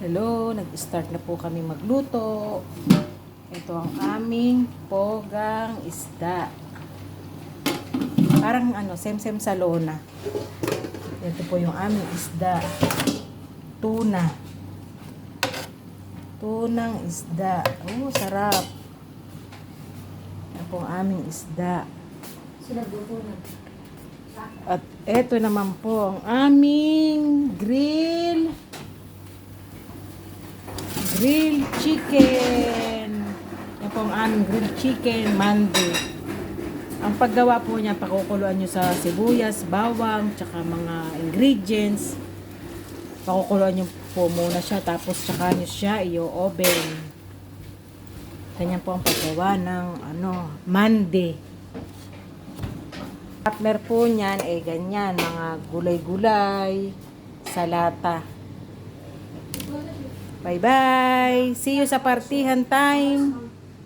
Hello, nag-start na po kami magluto. Ito ang aming pogang isda. Parang same-same sa lona. Ito po yung aming isda. Tuna. Tunang isda. Oh, sarap. Ito po ang aming isda. At ito naman po ang aming grilled chicken. Yan po ang aming grilled chicken mandi. Ang paggawa po niya, pakukuluan nyo sa sibuyas, bawang, tsaka mga ingredients. Pakukuluan nyo po muna siya, tapos tsaka nyo siya i-oven. Ganyan po ang paggawa ng mandi. Partner po niyan ganyan, mga gulay-gulay sa lata. Bye-bye! See you sa partihan time!